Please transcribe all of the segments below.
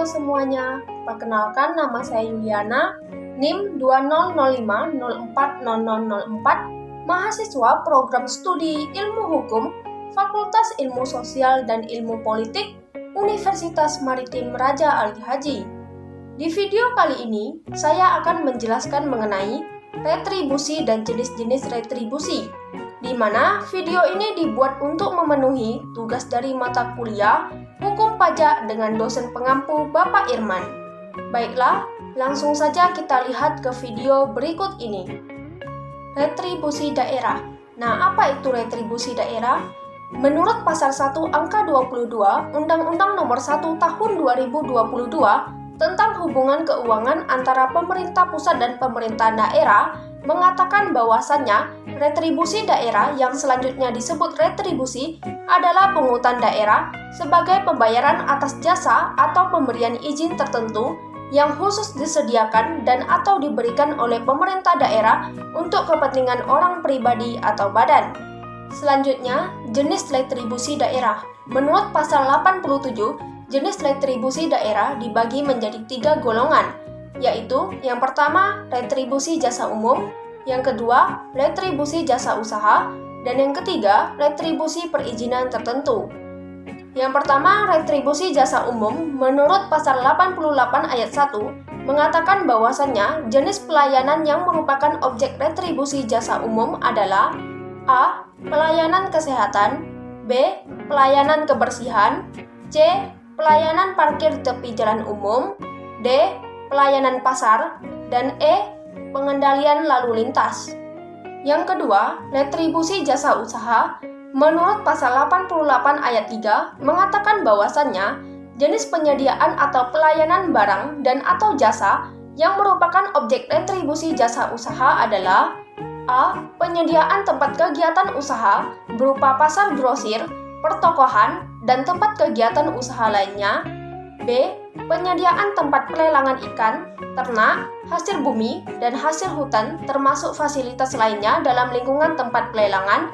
Halo semuanya, perkenalkan nama saya Yuliana, NIM 2005040004, mahasiswa program studi Ilmu Hukum, Fakultas Ilmu Sosial dan Ilmu Politik, Universitas Maritim Raja Ali Haji. Di video kali ini, saya akan menjelaskan mengenai retribusi dan jenis-jenis retribusi, di mana video ini dibuat untuk memenuhi tugas dari mata kuliah Hukum Pajak dengan dosen pengampu Bapak Irman. Baiklah, langsung saja kita lihat ke video berikut ini. Retribusi daerah. Nah, apa itu retribusi daerah? Menurut Pasal 1 Angka 22 Undang-Undang Nomor 1 Tahun 2022 tentang hubungan keuangan antara pemerintah pusat dan pemerintah daerah, mengatakan bahwasannya retribusi daerah yang selanjutnya disebut retribusi adalah pungutan daerah sebagai pembayaran atas jasa atau pemberian izin tertentu yang khusus disediakan dan atau diberikan oleh pemerintah daerah untuk kepentingan orang pribadi atau badan. Selanjutnya, jenis retribusi daerah. Menurut Pasal 87, jenis retribusi daerah dibagi menjadi 3 golongan, yaitu yang pertama, retribusi jasa umum, yang kedua, retribusi jasa usaha, dan yang ketiga, retribusi perizinan tertentu. Yang pertama, retribusi jasa umum, menurut Pasal 88 ayat 1, mengatakan bahwasannya jenis pelayanan yang merupakan objek retribusi jasa umum adalah A. Pelayanan kesehatan, B. Pelayanan kebersihan, C. Pelayanan parkir tepi jalan umum, D. Pelayanan pasar, dan E. Pengendalian lalu lintas. Yang kedua, retribusi jasa usaha, menurut Pasal 88 ayat 3 mengatakan bahwasannya jenis penyediaan atau pelayanan barang dan atau jasa yang merupakan objek retribusi jasa usaha adalah A. Penyediaan tempat kegiatan usaha berupa pasar grosir, pertokohan, dan tempat kegiatan usaha lainnya. B. Penyediaan tempat pelelangan ikan, ternak, hasil bumi, dan hasil hutan termasuk fasilitas lainnya dalam lingkungan tempat pelelangan.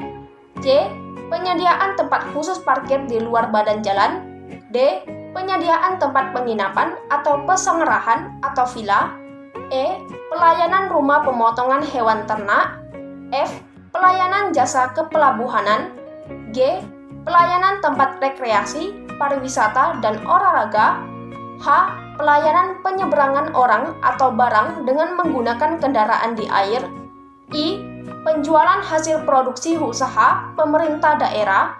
C. Penyediaan tempat khusus parkir di luar badan jalan. D. Penyediaan tempat penginapan atau pesengerahan atau villa. E. Pelayanan rumah pemotongan hewan ternak. F. Pelayanan jasa kepelabuhanan. G. Pelayanan tempat rekreasi, pariwisata, dan olahraga. H. Pelayanan penyeberangan orang atau barang dengan menggunakan kendaraan di air. I. Penjualan hasil produksi usaha pemerintah daerah.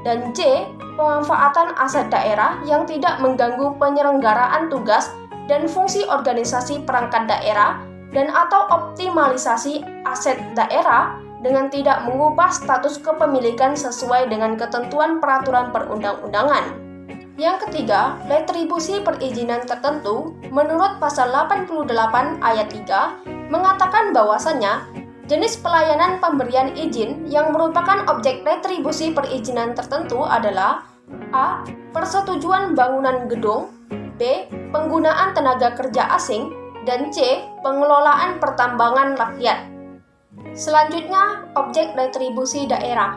Dan J. Pemanfaatan aset daerah yang tidak mengganggu penyelenggaraan tugas dan fungsi organisasi perangkat daerah dan atau optimalisasi aset daerah dengan tidak mengubah status kepemilikan sesuai dengan ketentuan peraturan perundang-undangan. Yang ketiga, retribusi perizinan tertentu, menurut Pasal 88 ayat 3, mengatakan bahwasannya jenis pelayanan pemberian izin yang merupakan objek retribusi perizinan tertentu adalah A. Persetujuan bangunan gedung, B. Penggunaan tenaga kerja asing, dan C. Pengelolaan pertambangan rakyat. Selanjutnya, objek retribusi daerah.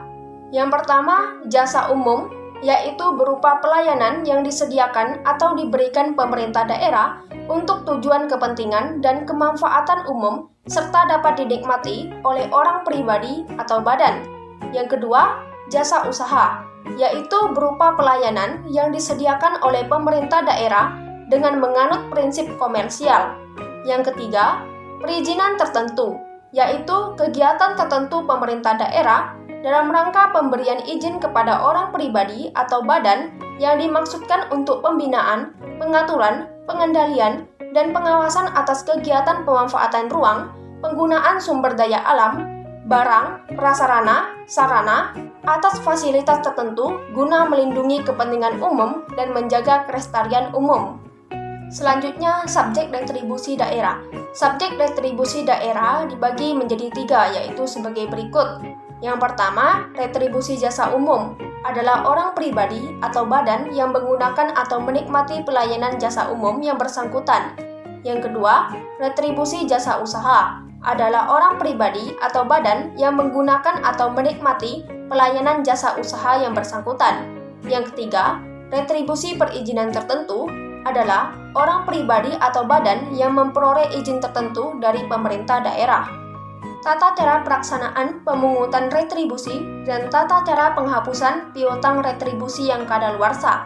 Yang pertama, jasa umum, yaitu berupa pelayanan yang disediakan atau diberikan pemerintah daerah untuk tujuan kepentingan dan kemanfaatan umum serta dapat dinikmati oleh orang pribadi atau badan. Yang kedua, jasa usaha, yaitu berupa pelayanan yang disediakan oleh pemerintah daerah dengan menganut prinsip komersial. Yang ketiga, perizinan tertentu, yaitu kegiatan tertentu pemerintah daerah dalam rangka pemberian izin kepada orang pribadi atau badan yang dimaksudkan untuk pembinaan, pengaturan, pengendalian, dan pengawasan atas kegiatan pemanfaatan ruang, penggunaan sumber daya alam, barang, prasarana, sarana, atas fasilitas tertentu guna melindungi kepentingan umum dan menjaga kelestarian umum. Selanjutnya, subjek retribusi daerah. Subjek retribusi daerah dibagi menjadi 3, yaitu sebagai berikut. Yang pertama, retribusi jasa umum adalah orang pribadi atau badan yang menggunakan atau menikmati pelayanan jasa umum yang bersangkutan. Yang kedua, retribusi jasa usaha adalah orang pribadi atau badan yang menggunakan atau menikmati pelayanan jasa usaha yang bersangkutan. Yang ketiga, retribusi perizinan tertentu adalah orang pribadi atau badan yang memperoleh izin tertentu dari pemerintah daerah. Tata cara pelaksanaan pemungutan retribusi dan tata cara penghapusan piutang retribusi yang kadaluarsa.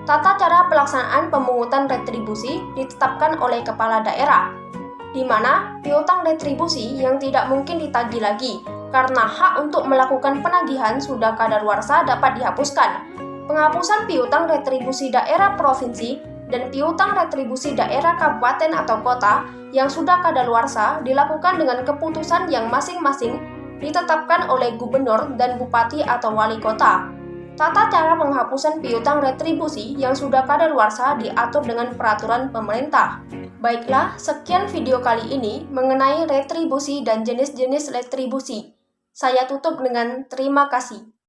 Tata cara pelaksanaan pemungutan retribusi ditetapkan oleh kepala daerah, di mana piutang retribusi yang tidak mungkin ditagih lagi karena hak untuk melakukan penagihan sudah kadaluarsa dapat dihapuskan. Penghapusan piutang retribusi daerah provinsi dan piutang retribusi daerah kabupaten atau kota yang sudah kadaluarsa dilakukan dengan keputusan yang masing-masing ditetapkan oleh gubernur dan bupati atau wali kota. Tata cara penghapusan piutang retribusi yang sudah kadaluarsa diatur dengan peraturan pemerintah. Baiklah, sekian video kali ini mengenai retribusi dan jenis-jenis retribusi. Saya tutup dengan terima kasih.